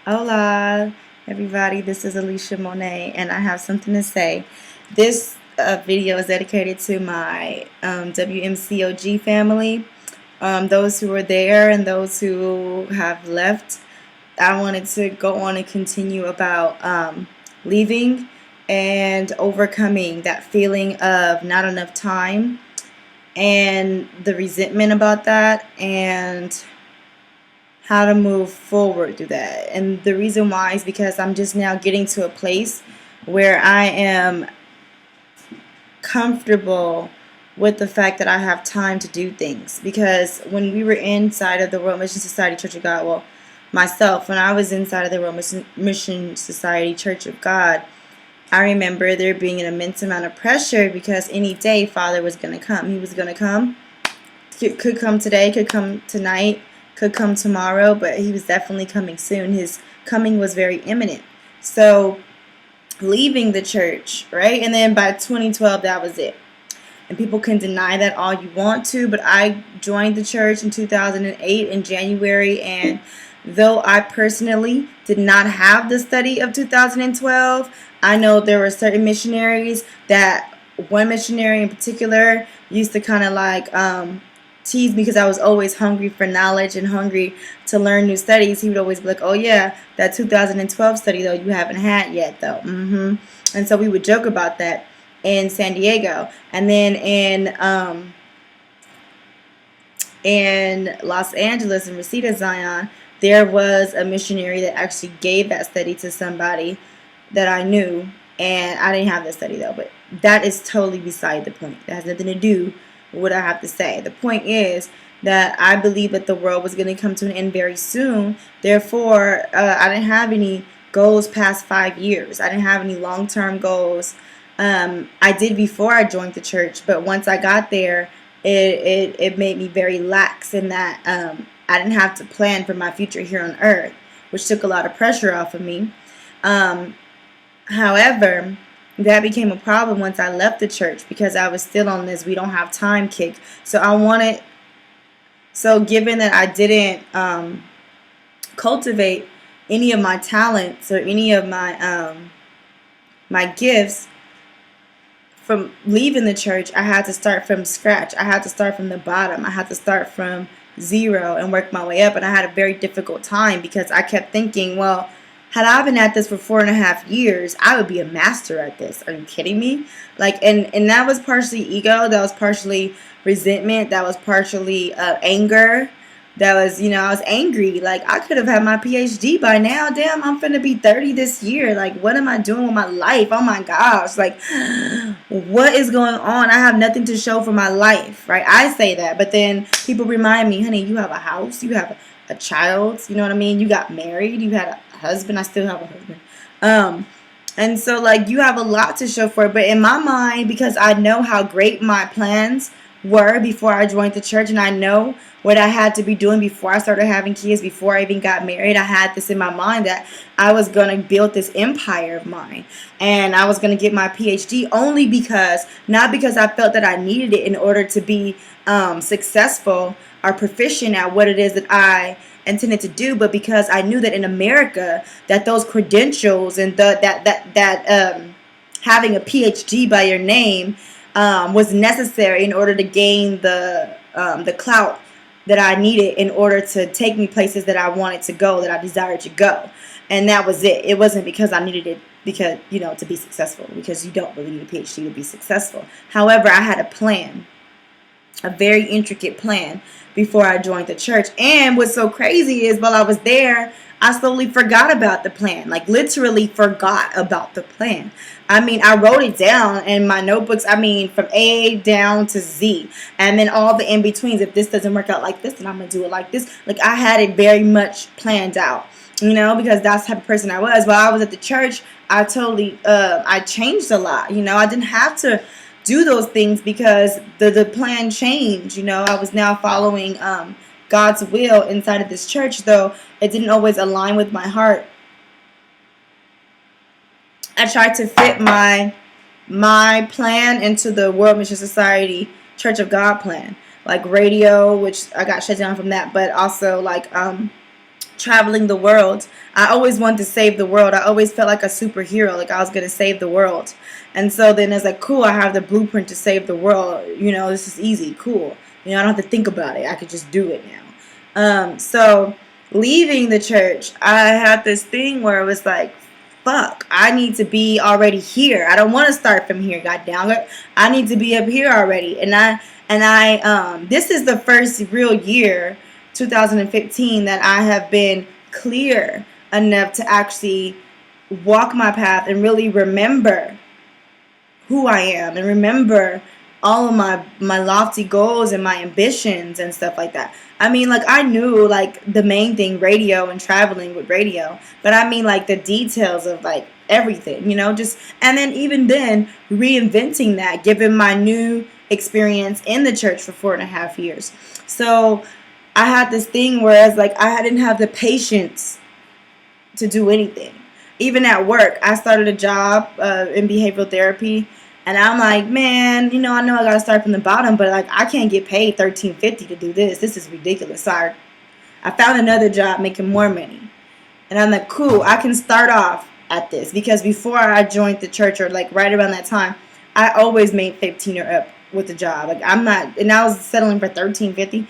Hola, everybody. This is Alicia Monet, and I have something to say. This video is dedicated to my Wmscog family, those who were there and those who have left. I wanted to go on and continue about leaving and overcoming that feeling of not enough time and the resentment about that, and how to move forward through that. And the reason why is because I'm just now getting to a place where I am comfortable with the fact that I have time to do things. Because when we were inside of the World Mission Society Church of God, well, myself, when I was inside of the World Mission Society Church of God, I remember there being an immense amount of pressure because any day Father was going to come. He was going to come. Could come today, could come tonight, could come tomorrow, but he was definitely coming soon. His coming was very imminent. So leaving the church, right? And then by 2012, that was it. And people can deny that all you want to, but I joined the church in 2008 in January, and though I personally did not have the study of 2012, I know there were certain missionaries that one missionary in particular used to kind of like tease me because I was always hungry for knowledge and hungry to learn new studies. He would always be like, "Oh yeah, that 2012 study though you haven't had yet though." And so we would joke about that in San Diego, and then in Los Angeles in Reseda, Zion, there was a missionary that actually gave that study to somebody that I knew, and I didn't have that study though. But that is totally beside the point. That has nothing to do what I have to say. The point is that I believe that the world was going to come to an end very soon. Therefore, I didn't have any goals past 5 years. I didn't have any long-term goals. I did before I joined the church, but once I got there, it made me very lax in that I didn't have to plan for my future here on earth, which took a lot of pressure off of me. However, that became a problem once I left the church because I was still on this "we don't have time" kick. So given that I didn't cultivate any of my talents or any of my gifts from leaving the church, I had to start from scratch. I had to start from the bottom. I had to start from zero and work my way up. And I had a very difficult time because I kept thinking, well, had I been at this for 4.5 years, I would be a master at this. Are you kidding me? And that was partially ego. That was partially resentment. That was partially anger. That was, I was angry. Like, I could have had my PhD by now. Damn, I'm finna be 30 this year. Like, what am I doing with my life? Oh my gosh. Like, what is going on? I have nothing to show for my life, right? I say that. But then people remind me, honey, you have a house. You have a child. You know what I mean? You got married. You had a husband. I still have a husband. And so, like, you have a lot to show for it. But in my mind, because I know how great my plans were before I joined the church, and I know what I had to be doing before I started having kids, before I even got married, I had this in my mind that I was going to build this empire of mine, and I was going to get my PhD only because, not because I felt that I needed it in order to be successful or proficient at what it is that I intended to do, but because I knew that in America that those credentials and that having a PhD by your name was necessary in order to gain the clout that I needed in order to take me places that I wanted to go, that I desired to go. And that was it. It wasn't because I needed it because, to be successful, because you don't really need a PhD to be successful. However, I had a plan, a very intricate plan before I joined the church. And what's so crazy is while I was there, I slowly forgot about the plan, like literally forgot about the plan. I mean, I wrote it down in my notebooks. I mean, from A down to Z, and then all the in-betweens. If this doesn't work out like this, then I'm going to do it like this. Like, I had it very much planned out, because that's the type of person I was. While I was at the church, I totally, I changed a lot. I didn't have to do those things because the plan changed. I was now following God's will inside of this church, though it didn't always align with my heart. I tried to fit my plan into the World Mission Society Church of God plan, like radio, which I got shut down from that, but also like traveling the world. I always wanted to save the world. I always felt like a superhero, like I was going to save the world. And so then it's like, cool, I have the blueprint to save the world. This is easy, cool. I don't have to think about it. I could just do it now. So leaving the church, I had this thing where it was like, fuck, I need to be already here. I don't want to start from here, goddamn it. I need to be up here already. And I this is the first real year, 2015, that I have been clear enough to actually walk my path and really remember who I am and remember all of my lofty goals and my ambitions and stuff like that. I mean, like, I knew, like, the main thing, radio and traveling with radio, but I mean, like, the details of, like, everything, just, and then even then, reinventing that, given my new experience in the church for 4.5 years. So I had this thing where it's like, I didn't have the patience to do anything. Even at work, I started a job in behavioral therapy. And I'm like, man, I know I got to start from the bottom, but like, I can't get paid $13.50 to do this. This is ridiculous. So I found another job making more money. And I'm like, cool, I can start off at this. Because before I joined the church, or like right around that time, I always made 15 or up with the job. Like, I'm not, and I was settling for $13.50.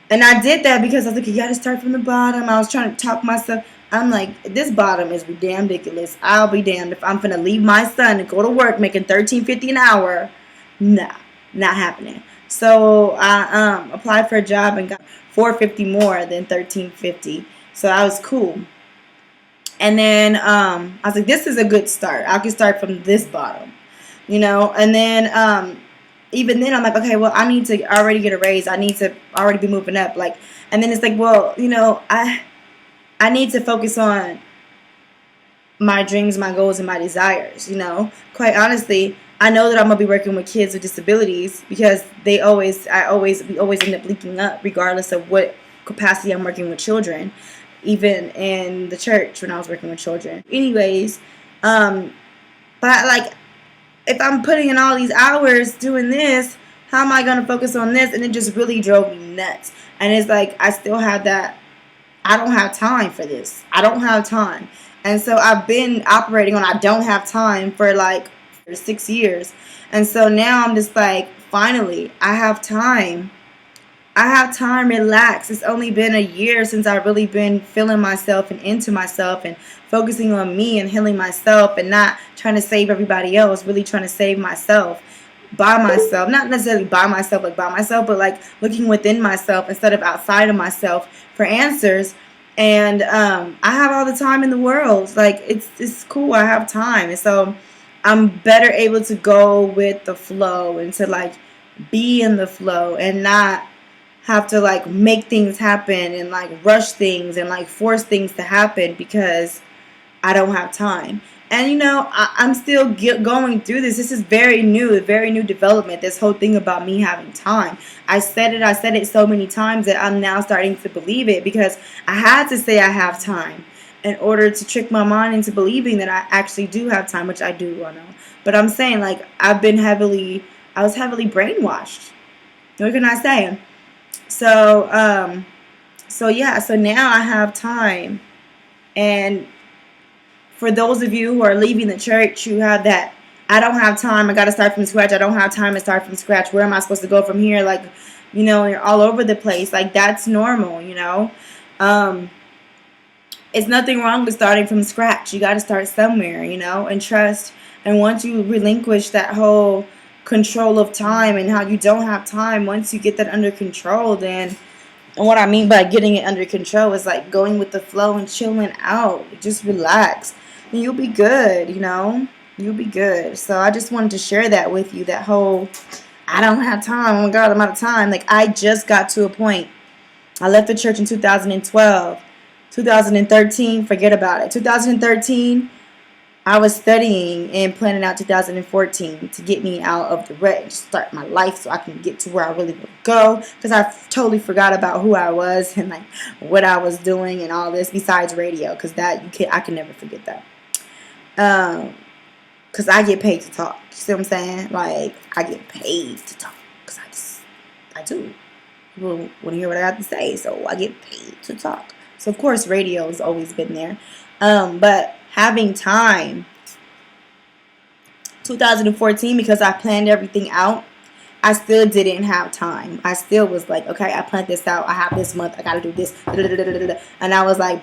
And I did that because I was like, you got to start from the bottom. I was trying to talk myself. I'm like, this bottom is damn ridiculous. I'll be damned if I'm finna leave my son and go to work making $13.50 an hour. Nah, not happening. So I applied for a job and got $4.50 more than $13.50. So I was cool. And then I was like, this is a good start. I can start from this bottom, And then even then I'm like, okay, well, I need to already get a raise. I need to already be moving up. Like, and then it's like, well, I need to focus on my dreams, my goals, and my desires, Quite honestly, I know that I'm going to be working with kids with disabilities because we always end up linking up regardless of what capacity I'm working with children, even in the church when I was working with children. Anyways, but like, if I'm putting in all these hours doing this, how am I going to focus on this? And it just really drove me nuts. And it's like, I still have that. I don't have time for this. I don't have time. And so I've been operating on I don't have time for 6 years. And so now I'm just like, finally, I have time. I have time, relax. It's only been a year since I've really been feeling myself and into myself and focusing on me and healing myself and not trying to save everybody else, really trying to save myself. By myself, not necessarily by myself, but like looking within myself instead of outside of myself for answers. And I have all the time in the world. Like, it's cool. I have time. And so I'm better able to go with the flow and to like be in the flow and not have to like make things happen and like rush things and like force things to happen because I don't have time. And I'm still going through this. This is very new development. This whole thing about me having time. I said it so many times that I'm now starting to believe it because I had to say I have time in order to trick my mind into believing that I actually do have time, which I do, I know. But I'm saying, like, I was heavily brainwashed. What can I say? So now I have time. And for those of you who are leaving the church, who have that, I don't have time, I got to start from scratch, I don't have time to start from scratch, where am I supposed to go from here? Like, you're all over the place. Like, that's normal, It's nothing wrong with starting from scratch. You got to start somewhere, and trust. And once you relinquish that whole control of time and how you don't have time, once you get that under control, then, and what I mean by getting it under control is like going with the flow and chilling out. Just relax. And you'll be good, You'll be good. So I just wanted to share that with you, that whole, I don't have time. Oh my God, I'm out of time. Like, I just got to a point. I left the church in 2012. 2013, forget about it. 2013, I was studying and planning out 2014 to get me out of the rut and start my life so I can get to where I really want to go. Because I totally forgot about who I was and like what I was doing and all this besides radio. Because I can never forget that. Because I get paid to talk. You see what I'm saying? Like, I get paid to talk. Because I do. People want to hear what I have to say. So I get paid to talk. So of course radio has always been there. But having time, 2014, because I planned everything out, I still didn't have time. I still was like, okay, I planned this out. I have this month. I got to do this. And I was like,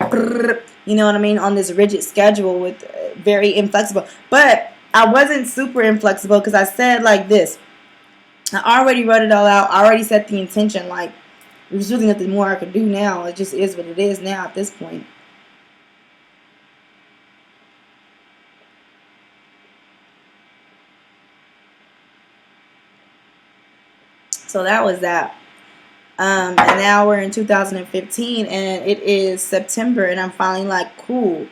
you know what I mean, on this rigid schedule with very inflexible. But I wasn't super inflexible because I said like this. I already wrote it all out. I already set the intention. Like, there's really nothing more I could do now. It just is what it is now at this point. So that was that. And now we're in 2015 and it is September and I'm finally like, cool.